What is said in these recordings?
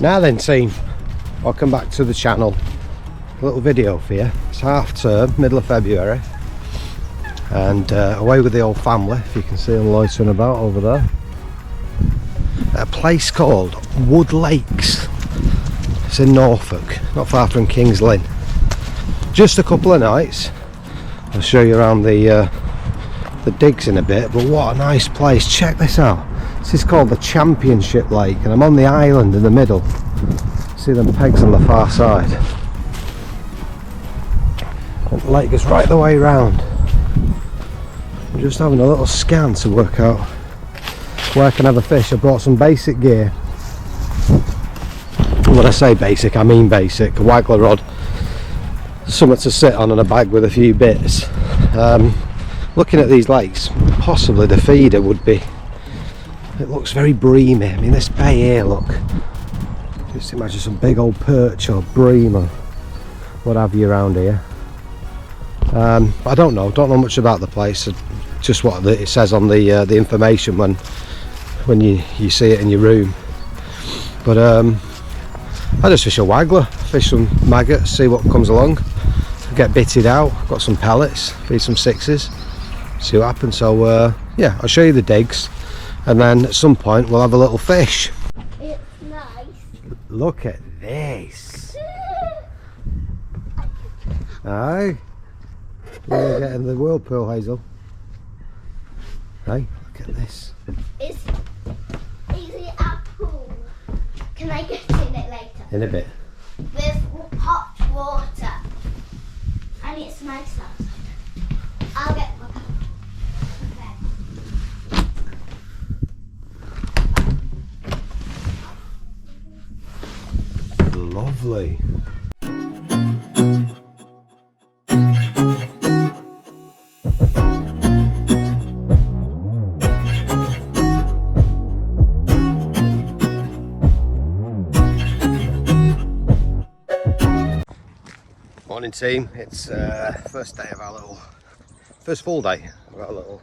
Now then team, welcome back to the channel. A little video for you. It's half term, middle of February, and away with the old family, if you can see them loitering about over there. A place called Woodlakes. It's in Norfolk, not far from King's Lynn. Just a couple of nights. I'll show you around the digs in a bit, but what a nice place. Check this out. This is called the Championship Lake, and I'm on the island in the middle. See them pegs on the far side. And the lake goes right the way round. I'm just having a little scan to work out where I can have a fish. I brought some basic gear. And when I say basic, I mean basic. A waggler rod, something to sit on, and a bag with a few bits. Looking at these lakes, possibly the feeder would be, it looks very breamy. I mean, this bay here, look, just imagine some big old perch or bream or what have you around here. I don't know much about the place, just what it says on the information when you see it in your room. But I just fish a waggler, fish some maggots, see what comes along, get bitted out, got some pellets, feed some sixes, see what happens. So yeah, I'll show you the digs, and then at some point we'll have a little fish. It's nice. Look at this. Aye, you're getting the whirlpool, Hazel. Hey, look at this. Is it a pool? Can I get in it later? In a bit. With hot water. And it's nice outside. I'll get my cup. Okay. Lovely. Morning team, it's first day of our first full day of our little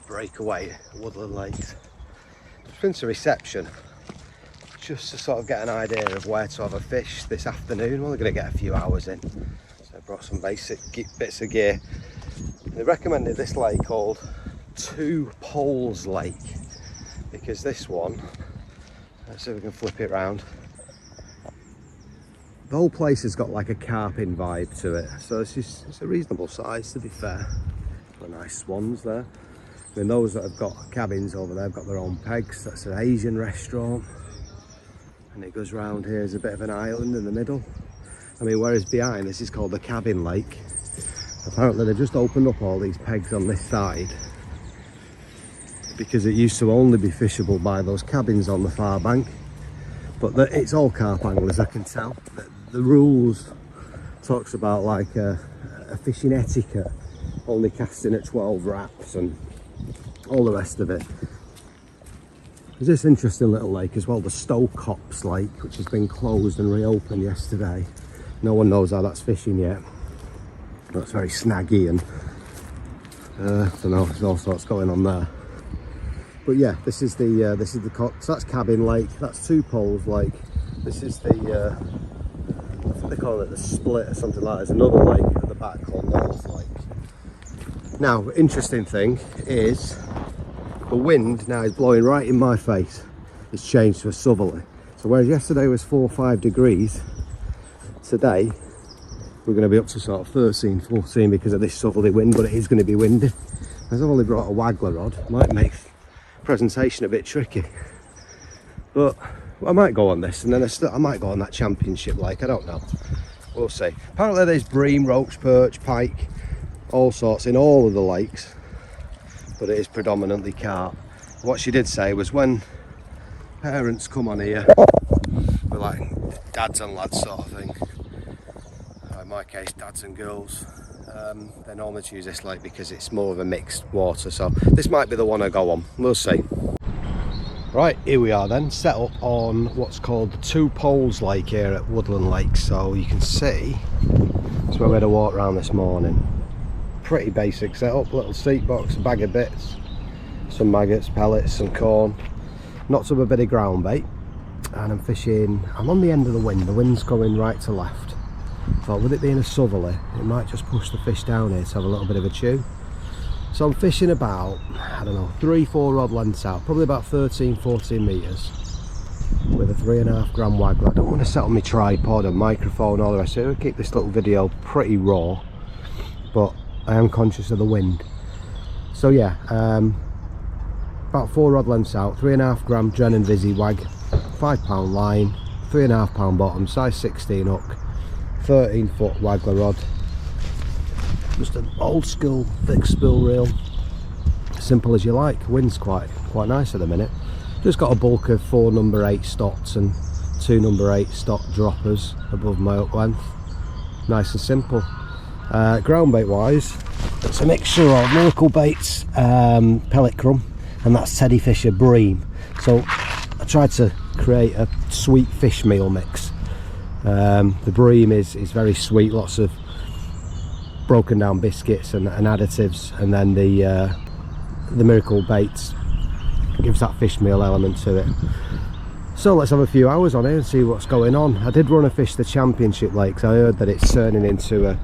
breakaway at Woodland Lakes. It's been to reception just to sort of get an idea of where to have a fish this afternoon. We're only going to get a few hours in, so I brought some basic bits of gear. They recommended this lake called Two Poles Lake, because this one, let's see if we can flip it around. The whole place has got like a carping vibe to it, so it's a reasonable size, to be fair. Got nice swans there. I mean, those that have got cabins over there have got their own pegs. That's an Asian restaurant, and it goes round here as a bit of an island in the middle. I mean, whereas behind this is called the Cabin Lake. Apparently they've just opened up all these pegs on this side because it used to only be fishable by those cabins on the far bank. But it's all carp anglers, I can tell. The rules talks about like a fishing etiquette, only casting at 12 wraps and all the rest of it. There's this interesting little lake as well, the Stocops Lake, which has been closed and reopened yesterday. No one knows how that's fishing yet. That's very snaggy, and I don't know, there's all sorts going on there. But yeah, this is the so that's Cabin Lake, that's Two Poles Lake. This is the I think they call it the Split or something like that. There's another lake at the back called North Lake. Now, interesting thing is the wind now is blowing right in my face. It's changed to a southerly. So whereas yesterday was 4 or 5 degrees, today we're going to be up to sort of 13, 14 because of this southerly wind, but it is going to be windy. As I've only brought a waggler rod, it might make presentation a bit tricky, but I might go on this, and then I might go on that Championship Lake. I don't know, we'll see. Apparently there's bream, roach, perch, pike, all sorts in all of the lakes, but it is predominantly carp. What she did say was when parents come on here, we're like dads and lads sort of thing, in my case dads and girls, they normally choose this lake because it's more of a mixed water, so this might be the one I go on, we'll see. Right, here we are then, set up on what's called the Two Poles Lake here at Woodland Lake. So you can see, that's where we had a walk around this morning. Pretty basic setup, little seat box, a bag of bits, some maggots, pellets, some corn, knocked up a bit of ground bait, and I'm on the end of the wind's going right to left. Thought with it being a southerly, it might just push the fish down here to have a little bit of a chew. So I'm fishing about, I don't know, 3-4 rod lengths out, probably about 13-14 metres with a 3.5 gram waggler. I don't want to set on my tripod and microphone, all the rest of it. I'll keep this little video pretty raw, but I am conscious of the wind. So yeah, about 4 rod lengths out, 3.5 gram Drennan Visi wag, £5 line, 3.5 pound bottom, size 16 hook, 13 foot waggler rod. Just an old school thick spool reel, simple as you like. Wind's quite nice at the minute. Just got a bulk of 4 number 8 stots and 2 number 8 stock droppers above my hook length. Nice and simple. Ground bait wise, it's a mixture of Miracle Baits, pellet crumb, and that's Teddy Fisher bream. So I tried to create a sweet fish meal mix. The bream is very sweet, lots of broken down biscuits and additives, and then the Miracle Baits gives that fish meal element to it. So let's have a few hours on it and see what's going on. I did run a fish the championship lakes. I heard that it's turning into a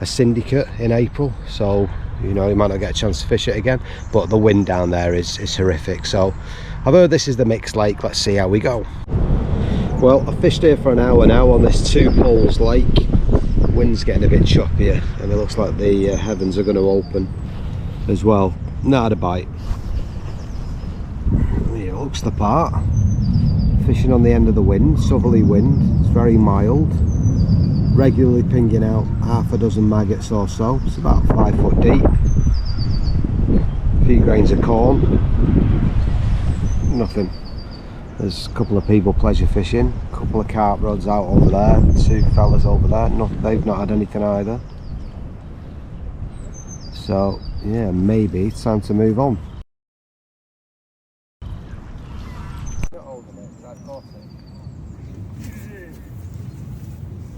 syndicate in April, so you know you might not get a chance to fish it again, but the wind down there is horrific. So I've heard this is the mixed lake. Let's see how we go. Well, I fished here for an hour now on this 2 poles lake. Wind's getting a bit choppier and it looks like the heavens are going to open as well. Not had a bite. Yeah, it looks the part. Fishing on the end of the wind, southerly wind. It's very mild. Regularly pinging out half a dozen maggots or so. It's about 5 foot deep. A few grains of corn. Nothing. There's a couple of people pleasure fishing. A couple of carp rods out over there. 2 fellas over there. They've not had anything either. So yeah, maybe it's time to move on.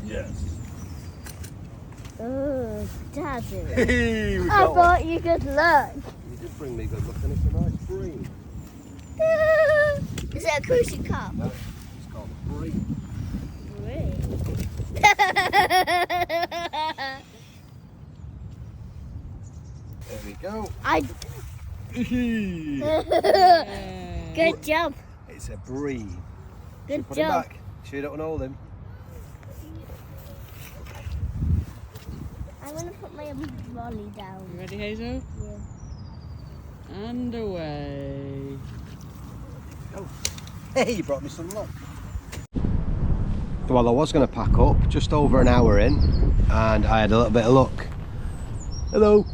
Yes. Oh, Daddy. Hey, I brought you good luck. You did bring me good luck and it's a nice bream. Is it a crucial carp? No, it's called a bream. There we go. Good job. It's a bream. Good Put him job. back. Sure you don't want to hold him. I'm going to put my volley down. You ready, Hazel? Yeah. And away. Oh. Hey, you brought me some luck. Well, I was going to pack up just over an hour in and I had a little bit of luck. Hello.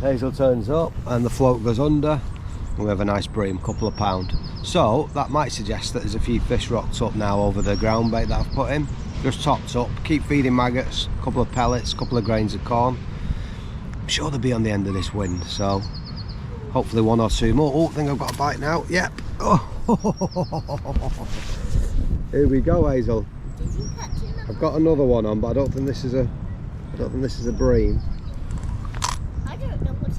Hazel turns up and the float goes under and we have a nice bream, couple of pound. So that might suggest that there's a few fish rocked up now over the ground bait that I've put in. Just topped up, keep feeding maggots, a couple of pellets, a couple of grains of corn. I'm sure they'll be on the end of this wind, so hopefully 1 or 2 more. Oh, I think I've got a bite now. Yep. Oh. Here we go, Hazel. Did you catch it? I've got another one on, but I don't think this is a bream. I don't know what it is.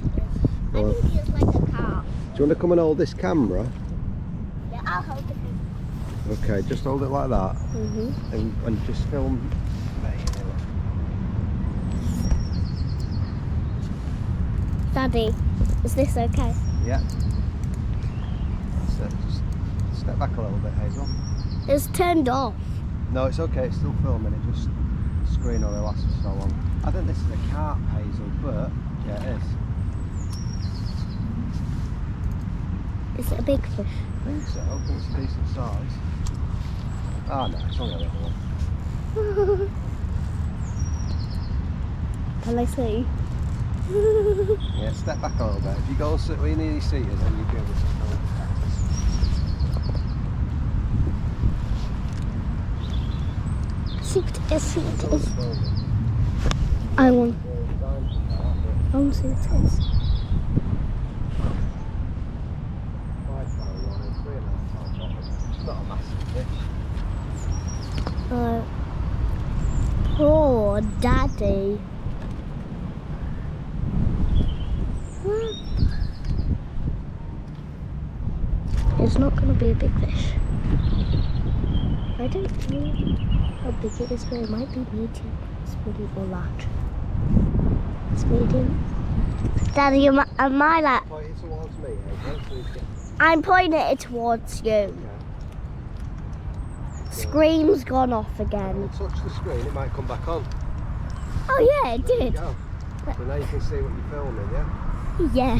Well, I think it's like a carp. do you want to come and hold this camera? Yeah, I'll hold it. Okay, just hold it like that and just film. Daddy, is this okay? Yeah. That's it. Just step back a little bit, Hazel. It's turned off. No, it's okay. It's still filming. It just the screen only lasts for so long. I think this is a carp, Hazel, but yeah, it is. Is it a big fish? I think so. I think it's a decent size. Ah, no, it's only a little one. Can I see? Yeah, step back a little bit. If you go and sit where you need your seated, then you'll be able to film. See what it is, see what it is. I want to see what it is. Not a massive fish. Poor Daddy. It's not going to be a big fish. I don't know how big it is, but it might be medium. It's medium or large. It's medium. Daddy, am I like... Point it towards me, okay? I'm pointing it towards you. Yeah. Screen's gone off again. Touch the screen, it might come back on. Oh yeah, it There you did. go. So now you can see what you're filming, yeah? Yeah.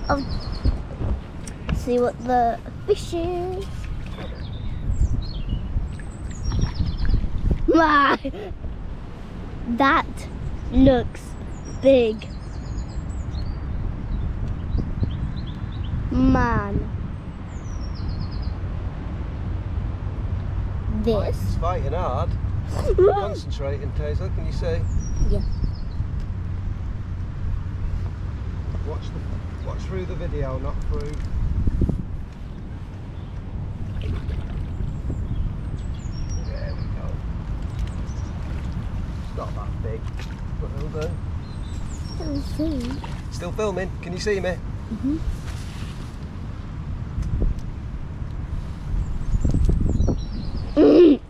I'll see what the fish is. Wow. That looks big. Man. This. It's fighting hard. Concentrating, Taser, can you see? Yeah. Watch through the video, not through. There we go. It's not that big, but it'll do. I'll see. Still filming, can you see me? Mm-hmm.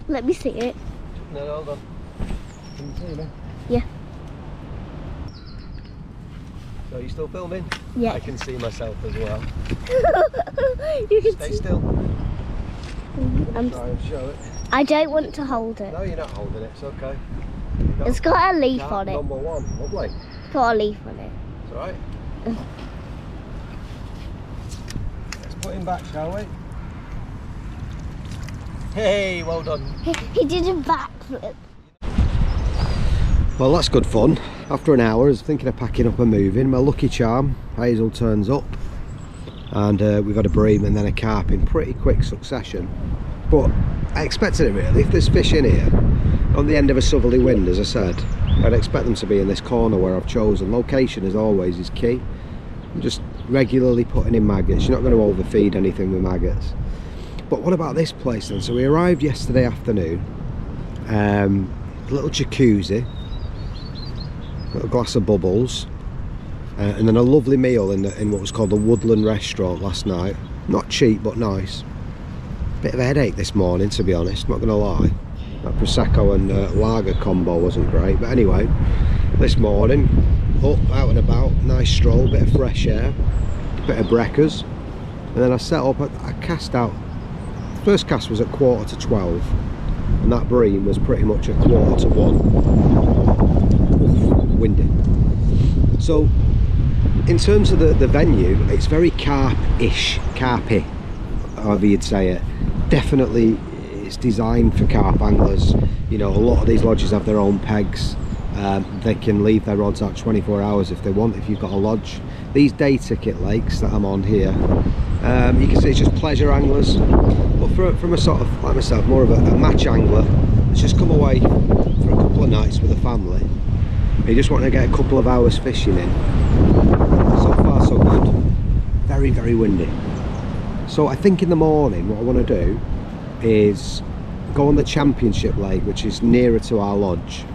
Let me see it. No, hold on. Can you see me? Yeah. So you still filming? Yeah. I can see myself as well. You can Stay see. still. I'm Try and show it. I don't want to hold it. No, you're not holding it, it's okay. It's got a leaf Carp on it. Number one, lovely. It's got a leaf on it. It's alright. Let's put him back, shall we? Hey, well done. He did a backflip. Well, that's good fun. After an hour, I was thinking of packing up and moving. My lucky charm, Hazel, turns up. And we've had a bream and then a carp in pretty quick succession. But I expected it really. If there's fish in here, on the end of a southerly wind, as I said, I'd expect them to be in this corner where I've chosen. Location, as always, is key. I'm just regularly putting in maggots. You're not going to overfeed anything with maggots. But what about this place then? So we arrived yesterday afternoon. A little jacuzzi, a little glass of bubbles, and then a lovely meal in what was called the Woodland restaurant last night. Not cheap, but nice. Bit of a headache this morning, to be honest, not gonna lie. That Prosecco and lager combo wasn't great, but anyway, this morning, up, out and about, nice stroll, bit of fresh air, bit of breakfast, and then I set up, I cast out. First cast was at 11:45, and that bream was pretty much at 1:45. Oof, windy. So, in terms of the venue, it's very carp-ish, carpy, however you'd say it. Definitely, it's designed for carp anglers. You know, a lot of these lodges have their own pegs. They can leave their rods out 24 hours if they want, if you've got a lodge. These day ticket lakes that I'm on here, you can see it's just pleasure anglers. But from a sort of, like myself, more of a match angler, that's just come away for a couple of nights with a family. You just want to get a couple of hours fishing in. So far so good. Very, very windy. So I think in the morning what I want to do is go on the championship lake, which is nearer to our lodge,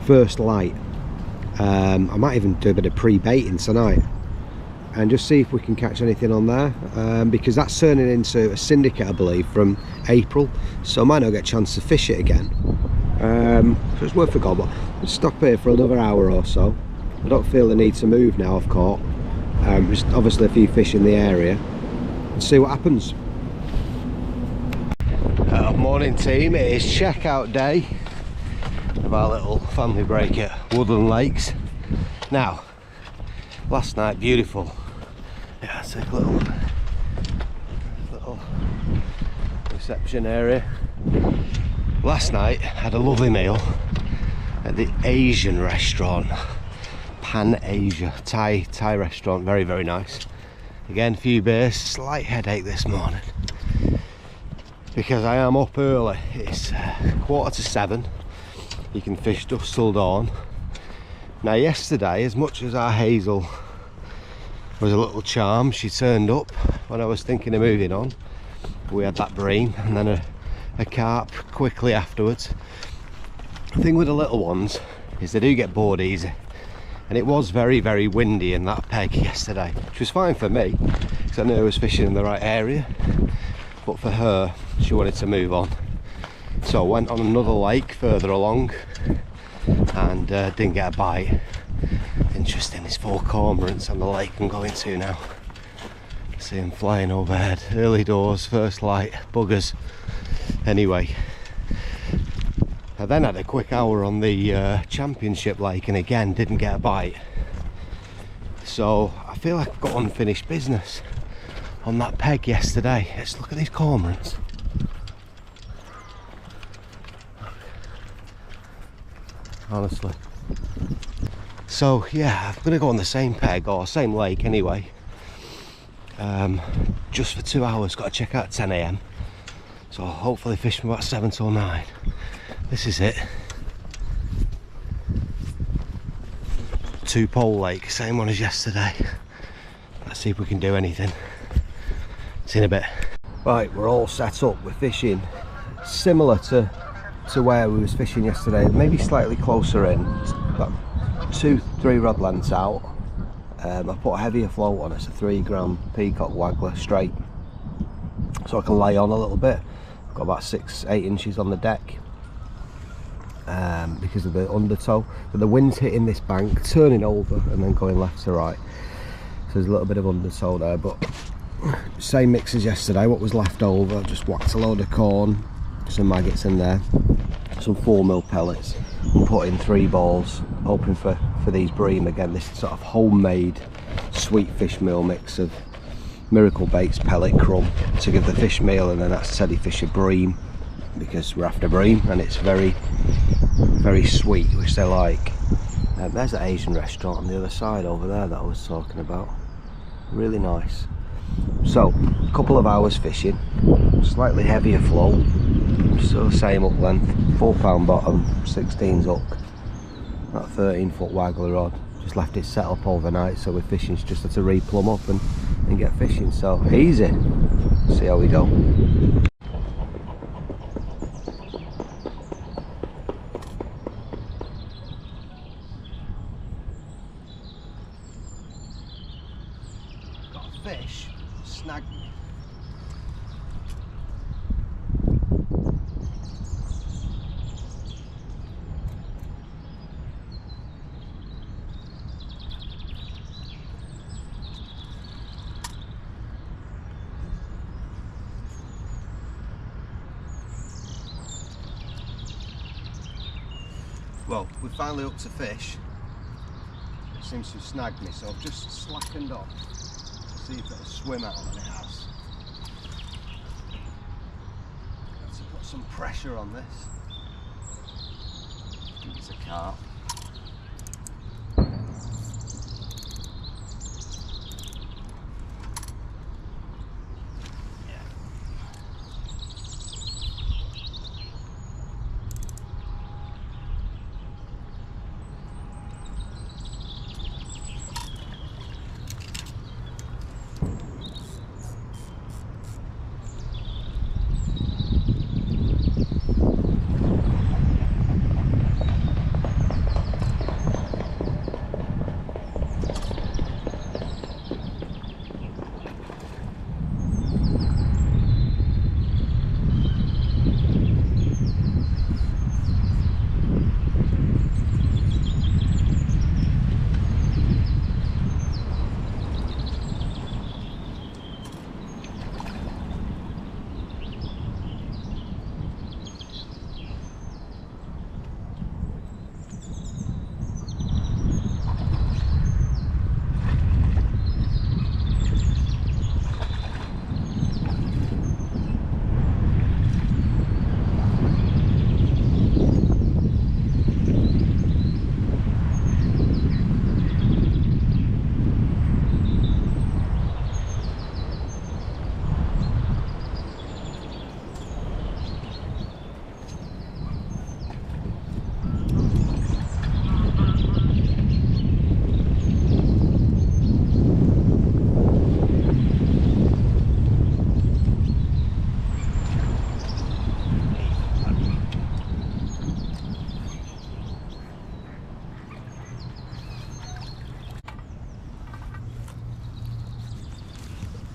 first light. I might even do a bit of pre-baiting tonight and just see if we can catch anything on there, because that's turning into a syndicate, I believe, from April, so I might not get a chance to fish it again. So it's worth a go, but I'll stop here for another hour or so. I don't feel the need to move now I've caught. Just obviously a few fish in the area and see what happens. Morning team, it is checkout day of our little family break at Woodland Lakes. Now, last night, beautiful. Yeah, it's a little reception area. Last night, had a lovely meal at the Asian restaurant, Pan Asia, Thai restaurant, very, very nice. Again, few beers, slight headache this morning because I am up early. It's 7:15. You can fish dusk till dawn. Now yesterday, as much as our Hazel was a little charm, she turned up when I was thinking of moving on. We had that bream and then a carp quickly afterwards. The thing with the little ones is they do get bored easy, and it was very, very windy in that peg yesterday, which was fine for me because I knew I was fishing in the right area. but for her, she wanted to move on. So I went on another lake further along and didn't get a bite. Interesting, there's 4 cormorants on the lake I'm going to now. See them flying overhead. Early doors, first light, buggers. Anyway, I then had a quick hour on the championship lake and again didn't get a bite. So I feel like I've got unfinished business on that peg yesterday. Let's look at these cormorants. Honestly. So yeah, I'm gonna go on the same peg, or same lake anyway. Just for 2 hours, got to check out at 10 AM. So I'll hopefully fish from about 7 till 9. This is it. 2-pole lake, same one as yesterday. Let's see if we can do anything. See you in a bit. Right, we're all set up. We're fishing similar to where we was fishing yesterday, maybe slightly closer in, about 2-3 rod lengths out. I put a heavier float on. It's a 3-gram peacock waggler straight, so I can lay on a little bit. I've got about 6-8 inches on the deck because of the undertow, but the wind's hitting this bank, turning over and then going left to right, so there's a little bit of undertow there. But same mix as yesterday, what was left over, just whacked a load of corn, some maggots in there, some 4mm pellets, and put in 3 balls, hoping for these bream. Again, this sort of homemade sweet fish meal mix of Miracle Baits pellet crumb to give the fish meal, and then that's Teddy Fisher bream, because we're after bream and it's very sweet, which they like. There's the Asian restaurant on the other side over there that I was talking about, really nice. So a couple of hours fishing, slightly heavier float, still the same up length, 4-pound bottom, 16's hook, that 13-foot waggler rod. Just left it set up overnight, so we're fishing just to replumb up and get fishing. So easy. See how we go. Got a fish snagged me. Well, we're finally up to fish. It seems to have snagged me, so I've just slackened off. See if it'll swim out, and it has. Got to put some pressure on this. I think it's a carp.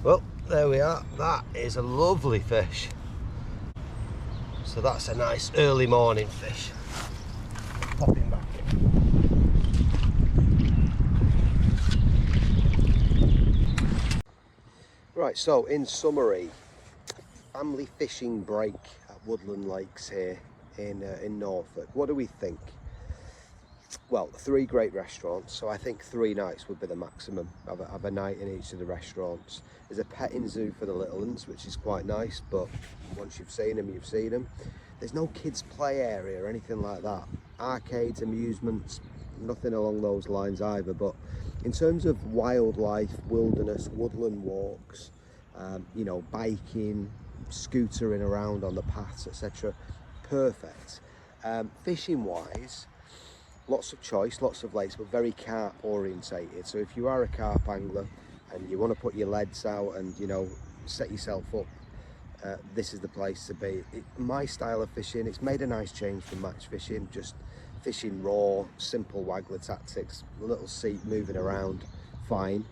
Well, There we are. That is a lovely fish. So that's a nice early morning fish. Pop him back in. Right, so in summary, family fishing break at Woodland Lakes here in Norfolk. What do we think? Well, 3 great restaurants, so I think 3 nights would be the maximum. Have a night in each of the restaurants. There's a petting zoo for the little ones, which is quite nice, but once you've seen them, you've seen them. There's no kids play area or anything like that. Arcades, amusements, nothing along those lines either. But in terms of wildlife, wilderness, woodland walks, you know, biking, scootering around on the paths, etc., perfect. Fishing wise, lots of choice, lots of lakes, but very carp orientated. So if you are a carp angler and you want to put your leads out and, you know, set yourself up, this is the place to be. My style of fishing, it's made a nice change from match fishing, just fishing raw, simple waggler tactics, a little seat moving around, fine.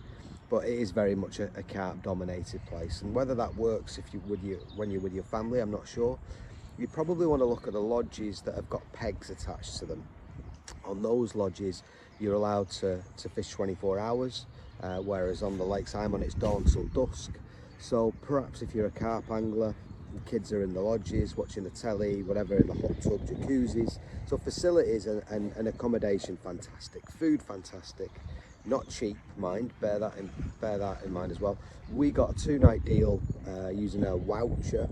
But it is very much a carp dominated place, and whether that works when you're with your family, I'm not sure. You probably want to look at the lodges that have got pegs attached to them. On those lodges, you're allowed to fish 24 hours, whereas on the lakes I'm on, it's dawn till dusk. So perhaps if you're a carp angler, the kids are in the lodges, watching the telly, whatever, in the hot tub, jacuzzis. So facilities and accommodation, fantastic. Food, fantastic. Not cheap, mind, bear that in mind as well. We got a 2-night deal using a voucher.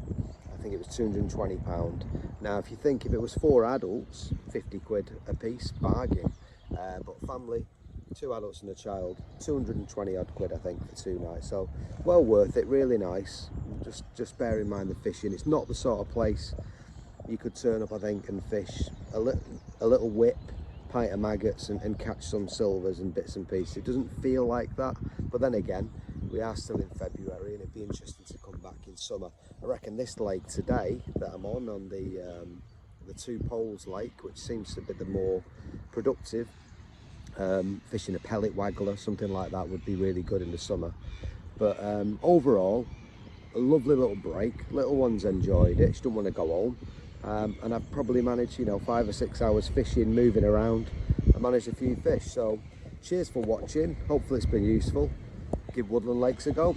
I think it was £220. Now, if you think if it was 4 adults, 50 quid a piece, bargain. But family, 2 adults and a child, 220 odd quid, I think, for 2 nights. So well worth it, really nice. Just bear in mind the fishing. It's not the sort of place you could turn up, I think, and fish a little whip, pint of maggots and catch some silvers and bits and pieces. It doesn't feel like that, but then again, we are still in February and it'd be interesting to come back in summer. I reckon this lake today that I'm on the Two Poles Lake, which seems to be the more productive, fishing a pellet waggler, something like that would be really good in the summer. But overall, a lovely little break. Little ones enjoyed it. She didn't want to go home. And I've probably managed, you know, 5 or 6 hours fishing, moving around. I managed a few fish. So cheers for watching. Hopefully it's been useful. Give Woodland Lakes a go.